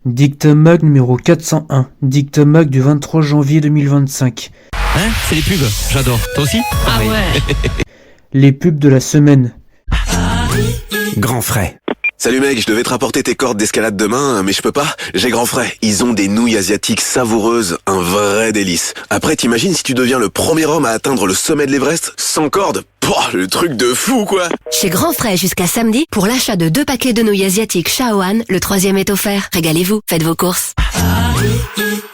Dictomag numéro 401. Dictomag du 23 janvier 2025. Hein? C'est les pubs, j'adore. Toi aussi? Ah ouais. Les pubs de la semaine. Grand frais. Salut mec, je devais te rapporter tes cordes d'escalade demain, mais je peux pas. J'ai grand frais. Ils ont des nouilles asiatiques savoureuses, un vrai délice. Après, t'imagines si tu deviens le premier homme à atteindre le sommet de l'Everest sans corde? Pouah, le truc de fou quoi. Chez Grand Frais jusqu'à samedi, pour l'achat de 2 paquets de nouilles asiatiques Shaoan, le 3e est offert. Régalez-vous, faites vos courses.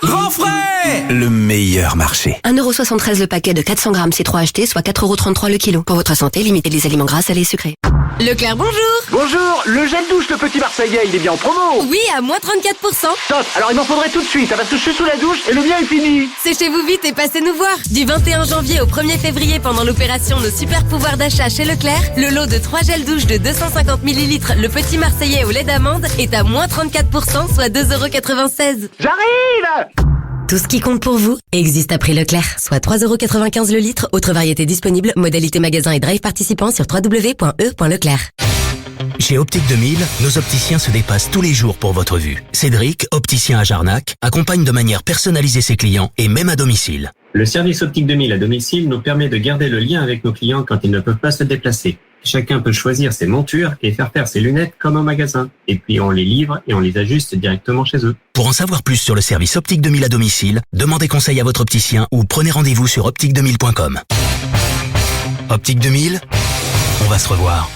Grand frais, le meilleur marché. 1,73€ le paquet de 400 grammes C3 acheté, soit 4,33€ le kilo. Pour votre santé, limitez les aliments gras, salés et sucrés. Leclerc, bonjour. Bonjour, le gel douche, le petit Marseillais, il est bien en promo. Oui, à moins 34%. Top, alors il m'en faudrait tout de suite, parce que je suis sous la douche et le mien est fini. Séchez-vous vite et passez nous voir. Du 21 janvier au 1er février, pendant l'opération Nos super pouvoirs d'achat chez Leclerc, le lot de 3 gels douche de 250 ml, le petit Marseillais au lait d'amande, est à moins 34%, soit 2,96€. J'arrive. Tout ce qui compte pour vous existe à prix Leclerc, soit 3,95€ le litre. Autre variété disponible, modalité magasin et drive participant sur www.e.leclerc. Chez Optique 2000, nos opticiens se dépassent tous les jours pour votre vue. Cédric, opticien à Jarnac, accompagne de manière personnalisée ses clients et même à domicile. Le service Optique 2000 à domicile nous permet de garder le lien avec nos clients quand ils ne peuvent pas se déplacer. Chacun peut choisir ses montures et faire faire ses lunettes comme au magasin. Et puis on les livre et on les ajuste directement chez eux. Pour en savoir plus sur le service Optique 2000 à domicile, demandez conseil à votre opticien ou prenez rendez-vous sur optique2000.com. Optique 2000, on va se revoir.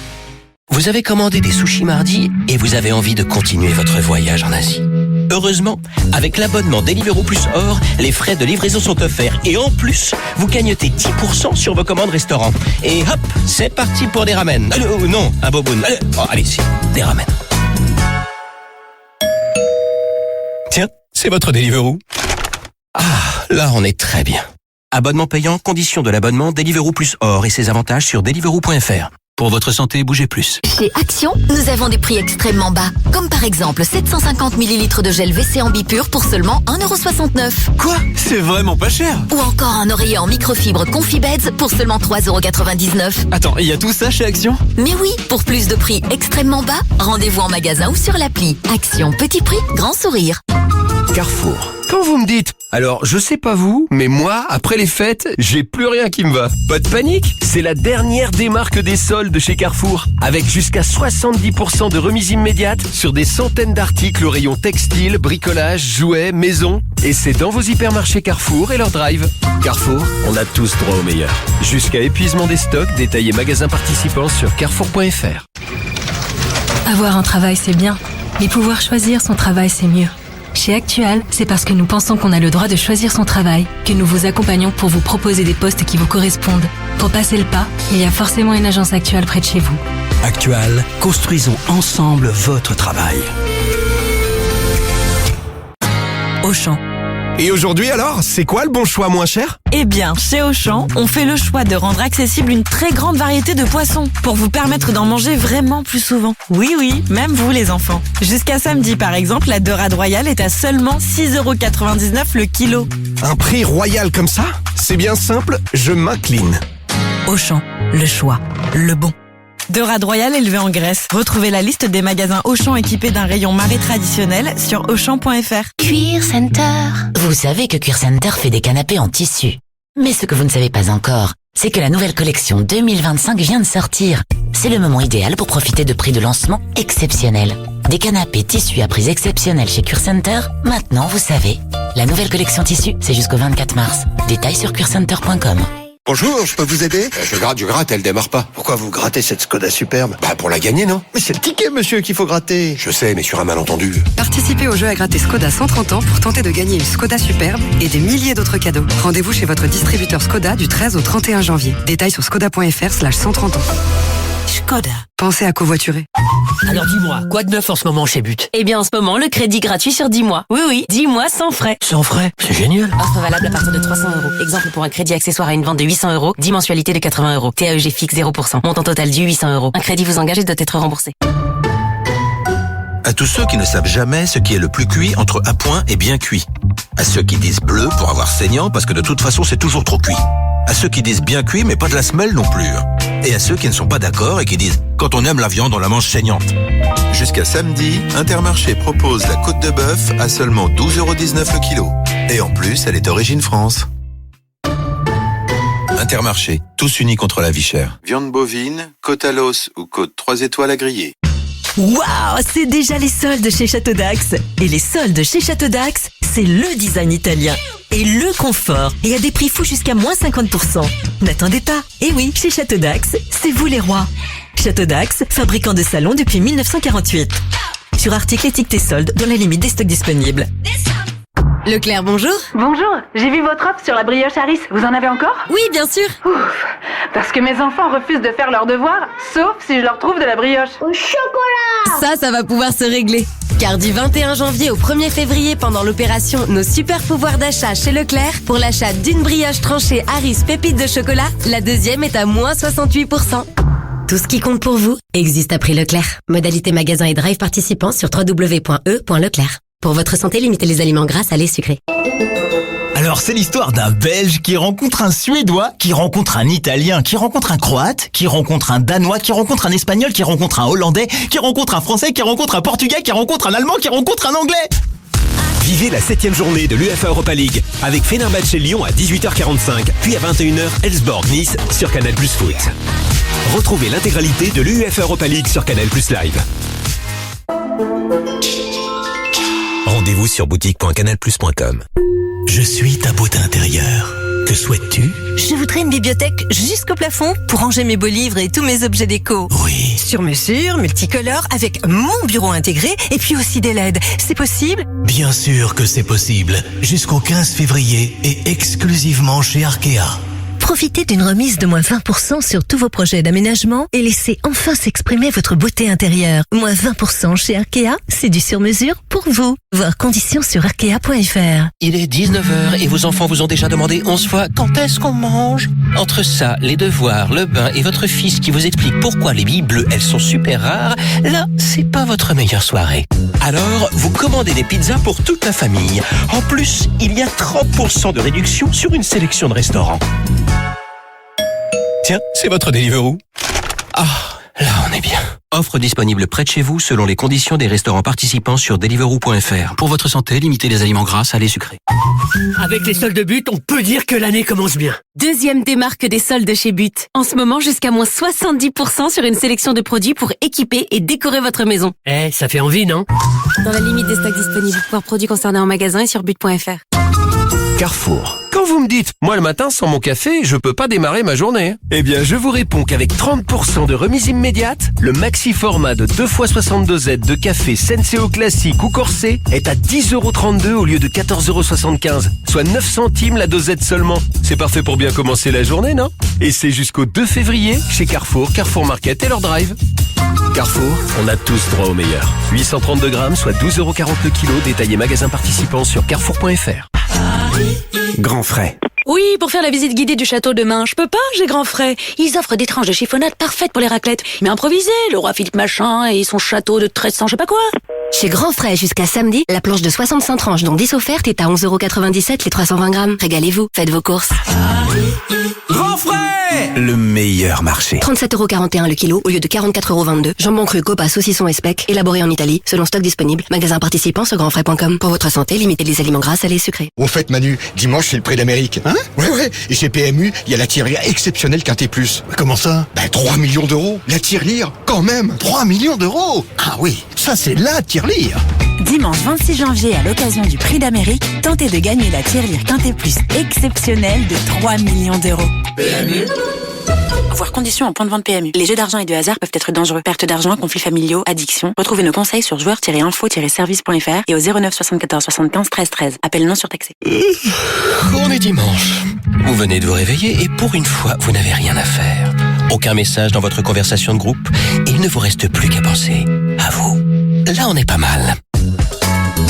Vous avez commandé des sushis mardi et vous avez envie de continuer votre voyage en Asie. Heureusement, avec l'abonnement Deliveroo Plus Or, les frais de livraison sont offerts et en plus, vous gagnotez 10% sur vos commandes restaurants. Et hop, c'est parti pour des ramen. Non, un boboon. Allez-y, des ramen. Tiens, c'est votre Deliveroo. Ah, là on est très bien. Abonnement payant, conditions de l'abonnement Deliveroo Plus Or et ses avantages sur deliveroo.fr. Pour votre santé, bougez plus. Chez Action, nous avons des prix extrêmement bas. Comme par exemple 750 ml de gel WC en bipure pour seulement 1,69€. Quoi? C'est vraiment pas cher. Ou encore un oreiller en microfibre Confibeds pour seulement 3,99€. Attends, il y a tout ça chez Action? Mais oui, pour plus de prix extrêmement bas, rendez-vous en magasin ou sur l'appli. Action, petit prix, grand sourire. Carrefour. Quand vous me dites, alors je sais pas vous, mais moi, après les fêtes, j'ai plus rien qui me va. Pas de panique, c'est la dernière démarque des soldes chez Carrefour. Avec jusqu'à 70% de remise immédiate sur des centaines d'articles au rayon textile, bricolage, jouets, maison. Et c'est dans vos hypermarchés Carrefour et leur drive. Carrefour, on a tous droit au meilleur. Jusqu'à épuisement des stocks, détaillés magasins participants sur carrefour.fr. Avoir un travail, c'est bien. Mais pouvoir choisir son travail, c'est mieux. Chez Actual, c'est parce que nous pensons qu'on a le droit de choisir son travail que nous vous accompagnons pour vous proposer des postes qui vous correspondent. Pour passer le pas, il y a forcément une agence Actual près de chez vous. Actual, construisons ensemble votre travail. Auchan. Et aujourd'hui alors, c'est quoi le bon choix moins cher? Eh bien, chez Auchan, on fait le choix de rendre accessible une très grande variété de poissons pour vous permettre d'en manger vraiment plus souvent. Oui, même vous les enfants. Jusqu'à samedi par exemple, la dorade royale est à seulement 6,99€ le kilo. Un prix royal comme ça? C'est bien simple, je m'incline. Auchan, le choix, le bon. Dorade royale élevée en Grèce. Retrouvez la liste des magasins Auchan équipés d'un rayon marée traditionnel sur auchan.fr. Cuir Center. Vous savez que Cuir Center fait des canapés en tissu. Mais ce que vous ne savez pas encore, c'est que la nouvelle collection 2025 vient de sortir. C'est le moment idéal pour profiter de prix de lancement exceptionnels. Des canapés tissus à prix exceptionnels chez Cuir Center, maintenant vous savez. La nouvelle collection tissu, c'est jusqu'au 24 mars. Détails sur cuircenter.com. Bonjour, je peux vous aider? Je gratte, elle démarre pas. Pourquoi vous grattez cette Skoda superbe? Bah pour la gagner, non? Mais c'est le ticket, monsieur, qu'il faut gratter. Je sais, mais sur un malentendu. Participez au jeu à gratter Skoda 130 ans pour tenter de gagner une Skoda superbe et des milliers d'autres cadeaux. Rendez-vous chez votre distributeur Skoda du 13 au 31 janvier. Détails sur skoda.fr/130 ans. Skoda. Pensez à covoiturer. Alors dis-moi, quoi de neuf en ce moment chez But? Eh bien en ce moment, le crédit gratuit sur 10 mois. Oui, 10 mois sans frais. Sans frais? C'est génial. Offre valable à partir de 300€. Exemple pour un crédit accessoire à une vente de 800€, 10 mensualités de 80€. TAEG fixe 0%. Montant total dû 800€. Un crédit vous engage et doit être remboursé. À tous ceux qui ne savent jamais ce qui est le plus cuit entre à point et bien cuit. À ceux qui disent bleu pour avoir saignant parce que de toute façon c'est toujours trop cuit. À ceux qui disent bien cuit mais pas de la semelle non plus. Et à ceux qui ne sont pas d'accord et qui disent quand on aime la viande, on la mange saignante. Jusqu'à samedi, Intermarché propose la côte de bœuf à seulement 12,19€ le kilo. Et en plus, elle est d'origine France. Intermarché, tous unis contre la vie chère. Viande bovine, côte à l'os ou côte 3 étoiles à griller. Waouh, c'est déjà les soldes chez Château d'Axe. Et les soldes chez Château d'Axe, c'est le design italien et le confort. Et à des prix fous jusqu'à moins 50%. N'attendez pas. Et oui, chez Château d'Axe, c'est vous les rois. Château d'Axe, fabricant de salons depuis 1948. Sur articles étiquetés soldes dans la limite des stocks disponibles. Leclerc, bonjour. Bonjour, j'ai vu votre offre sur la brioche Harris. Vous en avez encore? Oui, bien sûr. Ouf, parce que mes enfants refusent de faire leurs devoirs, sauf si je leur trouve de la brioche. Au chocolat! Ça va pouvoir se régler. Car du 21 janvier au 1er février, pendant l'opération Nos super pouvoirs d'achat chez Leclerc, pour l'achat d'une brioche tranchée Harris pépite de chocolat, la deuxième est à moins 68%. Tout ce qui compte pour vous existe à prix Leclerc. Modalité magasin et drive participants sur www.e.leclerc. Pour votre santé, limitez les aliments gras, salés, sucrés. Alors c'est l'histoire d'un Belge qui rencontre un Suédois, qui rencontre un Italien, qui rencontre un Croate, qui rencontre un Danois, qui rencontre un Espagnol, qui rencontre un Hollandais, qui rencontre un Français, qui rencontre un Portugais, qui rencontre un Allemand, qui rencontre un Anglais. Vivez la 7e journée de l'UEFA Europa League avec Fenerbahçe Lyon à 18h45, puis à 21h Elfsborg Nice sur Canal+ Foot. Retrouvez l'intégralité de l'UEFA Europa League sur Canal+ Live. Rendez-vous sur boutique.canalplus.com. Je suis ta beauté intérieure. Que souhaites-tu? Je voudrais une bibliothèque jusqu'au plafond pour ranger mes beaux livres et tous mes objets déco. Oui. Sur mesure, multicolore, avec mon bureau intégré et puis aussi des LED. C'est possible? Bien sûr que c'est possible. Jusqu'au 15 février et exclusivement chez Arkea. Profitez d'une remise de moins 20% sur tous vos projets d'aménagement et laissez enfin s'exprimer votre beauté intérieure. Moins 20% chez Arkea, c'est du sur-mesure pour vous. Voir conditions sur arkea.fr. Il est 19h et vos enfants vous ont déjà demandé 11 fois quand est-ce qu'on mange. Entre ça, les devoirs, le bain et votre fils qui vous explique pourquoi les billes bleues, elles sont super rares, là, c'est pas votre meilleure soirée. Alors, vous commandez des pizzas pour toute la famille. En plus, il y a 30% de réduction sur une sélection de restaurants. Tiens, c'est votre Deliveroo. Ah, là on est bien. Offre disponible près de chez vous selon les conditions des restaurants participants sur deliveroo.fr. Pour votre santé, limitez les aliments gras, salés, sucrés. Avec les soldes But, on peut dire que l'année commence bien. Deuxième démarque des soldes chez But. En ce moment, jusqu'à moins 70% sur une sélection de produits pour équiper et décorer votre maison. Ça fait envie, non? Dans la limite des stocks disponibles. Pour produits concernés en magasin et sur but.fr. Carrefour. Quand vous me dites, moi le matin sans mon café, je peux pas démarrer ma journée. Eh bien, je vous réponds qu'avec 30% de remise immédiate, le maxi format de 2x62Z de café Senseo classique ou corsé est à 10,32€ au lieu de 14,75€, soit 9 centimes la dosette seulement. C'est parfait pour bien commencer la journée, non? Et c'est jusqu'au 2 février chez Carrefour, Carrefour Market et leur drive. Carrefour, on a tous droit au meilleur. 832 grammes, soit 12,40€ le kilo, détaillé magasin participant sur carrefour.fr. Grand frais. Oui, pour faire la visite guidée du château demain. Je peux pas, j'ai grand frais. Ils offrent des tranches de chiffonnade parfaites pour les raclettes. Mais improvisé, le roi Philippe machin et son château de 1300 je sais pas quoi. Chez Grand Frais, jusqu'à samedi, la planche de 65 tranches dont 10 offertes est à 11,97€ les 320 grammes. Régalez-vous, faites vos courses. Grand frais! Le meilleur marché. 37,41€ le kilo au lieu de 44,22€. Jambon cru, copa, saucisson et speck, élaboré en Italie, selon stock disponible. Magasin participant sur grandfrais.com. Pour votre santé, limitez les aliments gras, salés, sucrés. Au fait, Manu, dimanche, c'est le prix d'Amérique. Hein? Ouais. Et chez PMU, il y a la tirelire exceptionnelle Quintet Plus. Comment ça? 3 millions d'euros. La tirelire, quand même, 3 millions d'euros. Ah oui, ça c'est la tirelire. Dimanche 26 janvier, à l'occasion du Prix d'Amérique, tentez de gagner la tirelire Quintet Plus exceptionnelle de 3 millions d'euros. PMU. Voir conditions en point de vente PMU. Les jeux d'argent et de hasard peuvent être dangereux. Perte d'argent, conflits familiaux, addiction. Retrouvez nos conseils sur joueurs-info-service.fr et au 09 74 75 13 13. Appel non surtaxé. On est dimanche. Vous venez de vous réveiller et pour une fois, vous n'avez rien à faire. Aucun message dans votre conversation de groupe. Il ne vous reste plus qu'à penser à vous. Là, on est pas mal.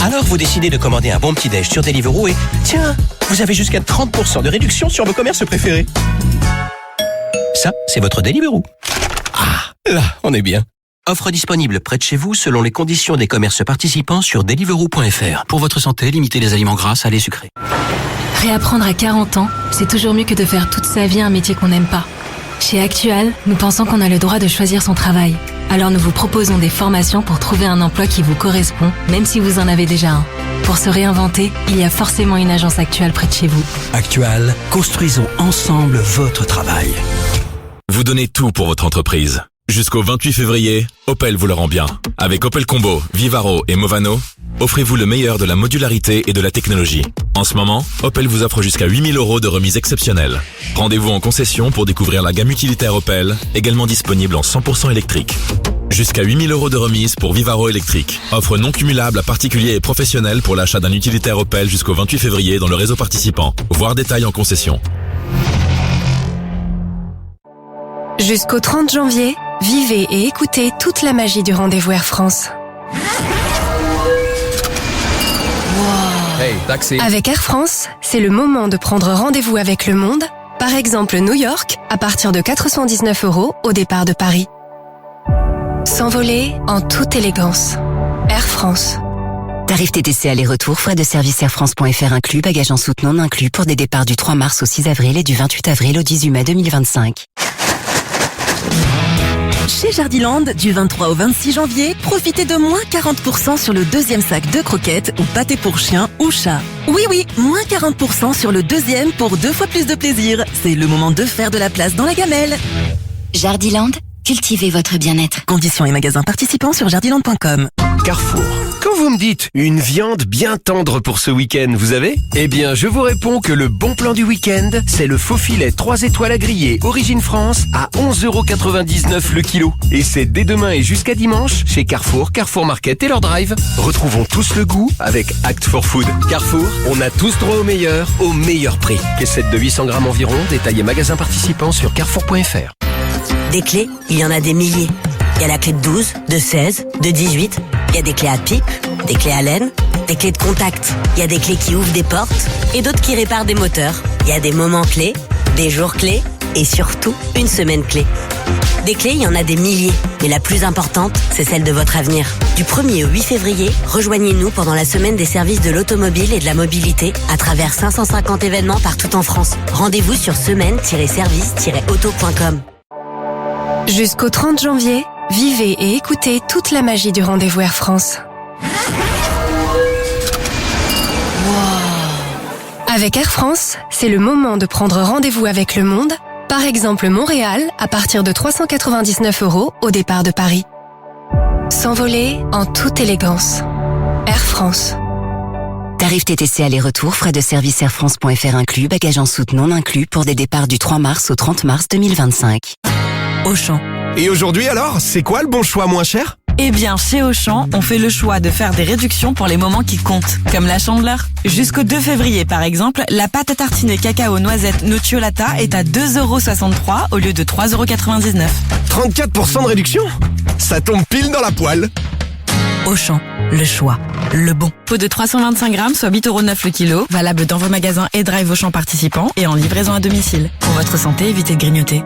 Alors, vous décidez de commander un bon petit-déj sur Deliveroo et tiens, vous avez jusqu'à 30% de réduction sur vos commerces préférés. Ça, c'est votre Deliveroo. Ah, là, on est bien. Offre disponible près de chez vous selon les conditions des commerces participants sur deliveroo.fr. Pour votre santé, limitez les aliments gras, salés, sucrés. Réapprendre à 40 ans, c'est toujours mieux que de faire toute sa vie un métier qu'on n'aime pas. Chez Actual, nous pensons qu'on a le droit de choisir son travail. Alors nous vous proposons des formations pour trouver un emploi qui vous correspond, même si vous en avez déjà un. Pour se réinventer, il y a forcément une agence Actual près de chez vous. Actual, construisons ensemble votre travail. Vous donnez tout pour votre entreprise. Jusqu'au 28 février, Opel vous le rend bien. Avec Opel Combo, Vivaro et Movano, offrez-vous le meilleur de la modularité et de la technologie. En ce moment, Opel vous offre jusqu'à 8 000 € de remise exceptionnelle. Rendez-vous en concession pour découvrir la gamme utilitaire Opel, également disponible en 100% électrique. Jusqu'à 8 000 € de remise pour Vivaro électrique. Offre non cumulable à particuliers et professionnels pour l'achat d'un utilitaire Opel jusqu'au 28 février dans le réseau participant. Voir détails en concession. Jusqu'au 30 janvier, vivez et écoutez toute la magie du rendez-vous Air France. Hey, taxi. Avec Air France, c'est le moment de prendre rendez-vous avec le monde. Par exemple, New York, à partir de 419 € au départ de Paris. S'envoler en toute élégance. Air France. Tarif TTC aller-retour, frais de service airfrance.fr inclus, bagages en soute non inclus pour des départs du 3 mars au 6 avril et du 28 avril au 18 mai 2025. Chez Jardiland, du 23 au 26 janvier, profitez de moins 40% sur le deuxième sac de croquettes ou pâté pour chien ou chat. Oui, moins 40% sur le deuxième pour 2 fois plus de plaisir. C'est le moment de faire de la place dans la gamelle. Jardiland, cultivez votre bien-être. Conditions et magasins participants sur jardiland.com. Carrefour. Quand vous me dites une viande bien tendre pour ce week-end, vous avez ? Eh bien, je vous réponds que le bon plan du week-end, c'est le faux filet 3 étoiles à griller Origine France à 11,99 € le kilo. Et c'est dès demain et jusqu'à dimanche chez Carrefour, Carrefour Market et leur drive. Retrouvons tous le goût avec Act for Food. Carrefour, on a tous droit au meilleur prix. Caissette de 800 grammes environ, détaillé magasin participant sur carrefour.fr. Des clés, il y en a des milliers. Il y a la clé de 12, de 16, de 18. Il y a des clés à pipe, des clés à laine, des clés de contact. Il y a des clés qui ouvrent des portes et d'autres qui réparent des moteurs. Il y a des moments clés, des jours clés et surtout une semaine clé. Des clés, il y en a des milliers, mais la plus importante, c'est celle de votre avenir. Du 1er au 8 février, rejoignez-nous pendant la semaine des services de l'automobile et de la mobilité à travers 550 événements partout en France. Rendez-vous sur semaine-service-auto.com. Jusqu'au 30 janvier, vivez et écoutez toute la magie du rendez-vous Air France. Avec Air France, c'est le moment de prendre rendez-vous avec le monde. Par exemple, Montréal, à partir de 399 € au départ de Paris. S'envoler en toute élégance. Air France. Tarif TTC aller-retour, frais de service airfrance.fr inclus, bagages en soute non inclus pour des départs du 3 mars au 30 mars 2025. Auchan. Et aujourd'hui alors, c'est quoi le bon choix moins cher ? Eh bien, chez Auchan, on fait le choix de faire des réductions pour les moments qui comptent, comme la Chandeleur. Jusqu'au 2 février, par exemple, la pâte à tartiner cacao noisette Nocciolata est à 2,63 € au lieu de 3,99 €. 34% de réduction ? Ça tombe pile dans la poêle. Auchan, le choix, le bon. Pot de 325 grammes, soit 8,09 € le kilo, valable dans vos magasins et drive Auchan participants et en livraison à domicile. Pour votre santé, évitez de grignoter.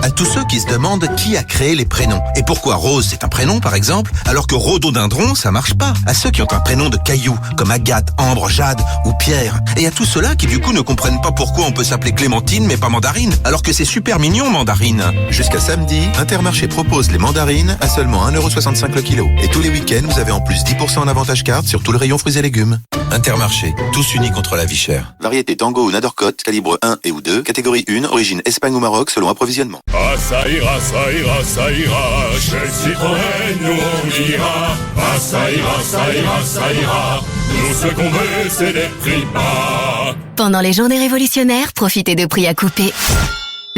À tous ceux qui se demandent qui a créé les prénoms. Et pourquoi Rose, c'est un prénom par exemple, alors que rhododendron, ça marche pas. À ceux qui ont un prénom de caillou, comme Agathe, Ambre, Jade ou Pierre. Et à tous ceux-là qui du coup ne comprennent pas pourquoi on peut s'appeler Clémentine mais pas Mandarine, alors que c'est super mignon Mandarine. Jusqu'à samedi, Intermarché propose les mandarines à seulement 1,65 € le kilo. Et tous les week-ends, vous avez en plus 10% en avantage carte sur tout le rayon fruits et légumes. Intermarché, tous unis contre la vie chère. Variété Tango ou Nadorcote, calibre 1 et ou 2, catégorie 1, origine Espagne ou Maroc selon approvisionnement. Ah ça ira, ça ira, ça ira, chez Citroën nous on ira. Ah ça ira, ça ira, ça ira, nous ce qu'on veut c'est des prix bas. Pendant les journées révolutionnaires, profitez de prix à couper.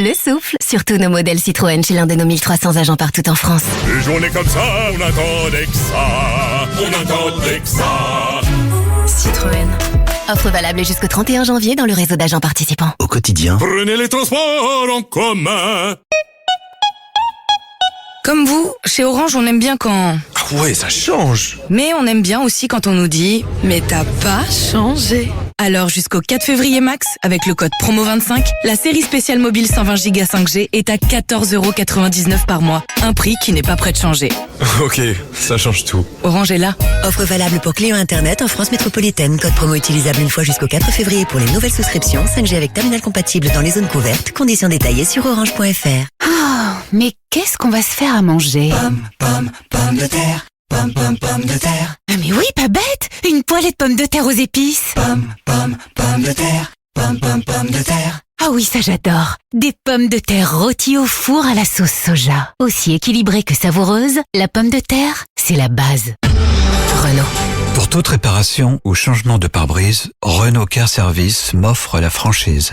Le souffle sur tous nos modèles Citroën chez l'un de nos 1300 agents partout en France. Une journée comme ça, on attendait que ça, on attendait que ça. Citroën. Offre valable jusqu'au 31 janvier dans le réseau d'agents participants. Au quotidien, prenez les transports en commun. Comme vous, chez Orange, on aime bien quand... Ah ouais, ça change. Mais on aime bien aussi quand on nous dit « Mais t'as pas changé ». Alors jusqu'au 4 février max, avec le code PROMO25, la série spéciale mobile 120 Go 5G est à 14,99€ par mois. Un prix qui n'est pas prêt de changer. Ok, ça change tout. Orange est là. Offre valable pour clients internet en France métropolitaine. Code promo utilisable une fois jusqu'au 4 février pour les nouvelles souscriptions. 5G avec terminal compatible dans les zones couvertes. Conditions détaillées sur orange.fr. Oh, mais qu'est-ce qu'on va se faire à manger? Pomme de terre. Pomme de terre. Ah mais oui, pas bête! Une poêlée de pommes de terre aux épices. Pomme de terre. Pomme de terre. Ah oui, ça j'adore. Des pommes de terre rôties au four à la sauce soja. Aussi équilibrée que savoureuse, la pomme de terre, c'est la base. Renault. Pour toute réparation ou changement de pare-brise, Renault Car Service m'offre la franchise.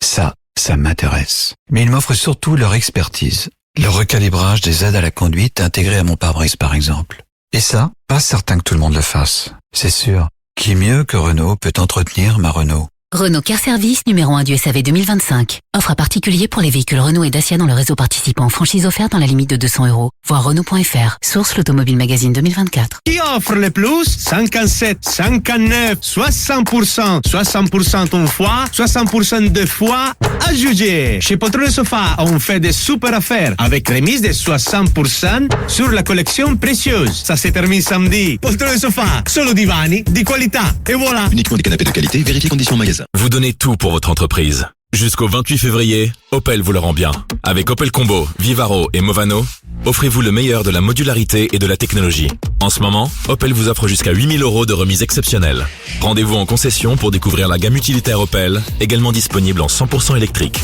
Ça m'intéresse. Mais ils m'offrent surtout leur expertise. Le recalibrage des aides à la conduite intégrées à mon pare-brise par exemple. Et ça, pas certain que tout le monde le fasse. C'est sûr. Qui mieux que Renault peut entretenir ma Renault? Renault Car Service numéro 1 du SAV 2025. Offre à particulier pour les véhicules Renault et Dacia dans le réseau participant. Franchise offerte dans la limite de 200€. Voir Renault.fr. Source l'Automobile Magazine 2024. Qui offre le plus? 57, 59, 60%. 60% une fois, 60% deux fois. À juger. Chez Poltrone Sofa, on fait des super affaires avec remise de 60% sur la collection précieuse. Ça se termine samedi. Poltrone Sofa, solo divani di qualità. Et voilà. Uniquement des canapés de qualité, vérifiez conditions magasin. Vous donnez tout pour votre entreprise. Jusqu'au 28 février, Opel vous le rend bien. Avec Opel Combo, Vivaro et Movano, offrez-vous le meilleur de la modularité et de la technologie. En ce moment, Opel vous offre jusqu'à 8 000€ de remise exceptionnelle. Rendez-vous en concession pour découvrir la gamme utilitaire Opel, également disponible en 100% électrique.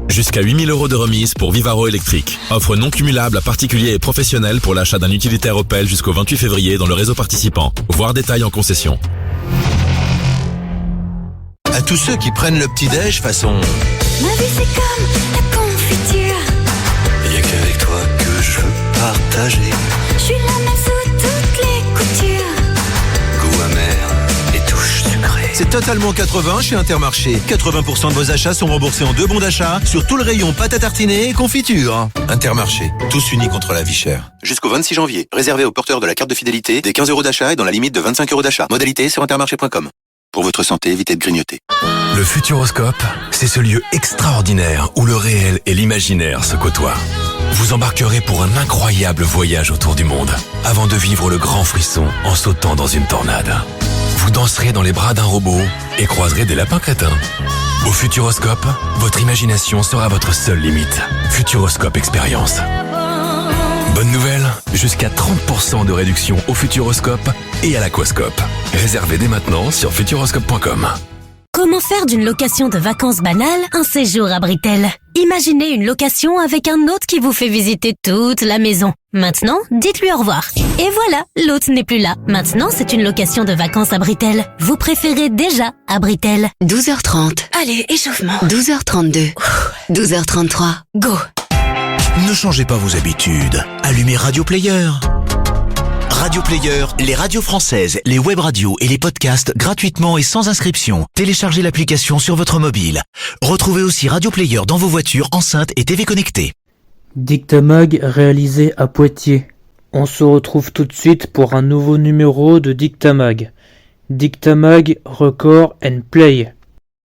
Jusqu'à 8 000€ de remise pour Vivaro électrique. Offre non cumulable à particuliers et professionnels pour l'achat d'un utilitaire Opel jusqu'au 28 février dans le réseau participant. Voir détails en concession. À tous ceux qui prennent le petit-déj façon... Ma vie c'est comme la confiture. Y'a qu'avec toi que je veux partager. Je suis la même sous toutes les coutures. Goût amer et touche sucrée. C'est totalement 80 chez Intermarché. 80% de vos achats sont remboursés en 2 bons d'achat sur tout le rayon pâte à tartiner et confiture. Intermarché, tous unis contre la vie chère. Jusqu'au 26 janvier, réservé aux porteurs de la carte de fidélité, des 15€ d'achat et dans la limite de 25€ d'achat. Modalité sur intermarché.com. Pour votre santé, évitez de grignoter. Le Futuroscope, c'est ce lieu extraordinaire où le réel et l'imaginaire se côtoient. Vous embarquerez pour un incroyable voyage autour du monde, avant de vivre le grand frisson en sautant dans une tornade. Vous danserez dans les bras d'un robot et croiserez des lapins crétins. Au Futuroscope, votre imagination sera votre seule limite. Futuroscope Expérience. Bonne nouvelle, jusqu'à 30% de réduction au Futuroscope et à l'Aquascope. Réservez dès maintenant sur futuroscope.com. Comment faire d'une location de vacances banale un séjour à Britel? Imaginez une location avec un hôte qui vous fait visiter toute la maison. Maintenant, dites-lui au revoir. Et voilà, l'hôte n'est plus là. Maintenant, c'est une location de vacances à Britel. Vous préférez déjà à Britel. 12h30. Allez, échauffement. 12h32. 12h33. Go. Ne changez pas vos habitudes. Allumez Radio Player. Radio Player, les radios françaises, les web radios et les podcasts gratuitement et sans inscription. Téléchargez l'application sur votre mobile. Retrouvez aussi Radio Player dans vos voitures, enceintes et TV connectées. Dictamag réalisé à Poitiers. On se retrouve tout de suite pour un nouveau numéro de Dictamag. Dictamag Record and Play.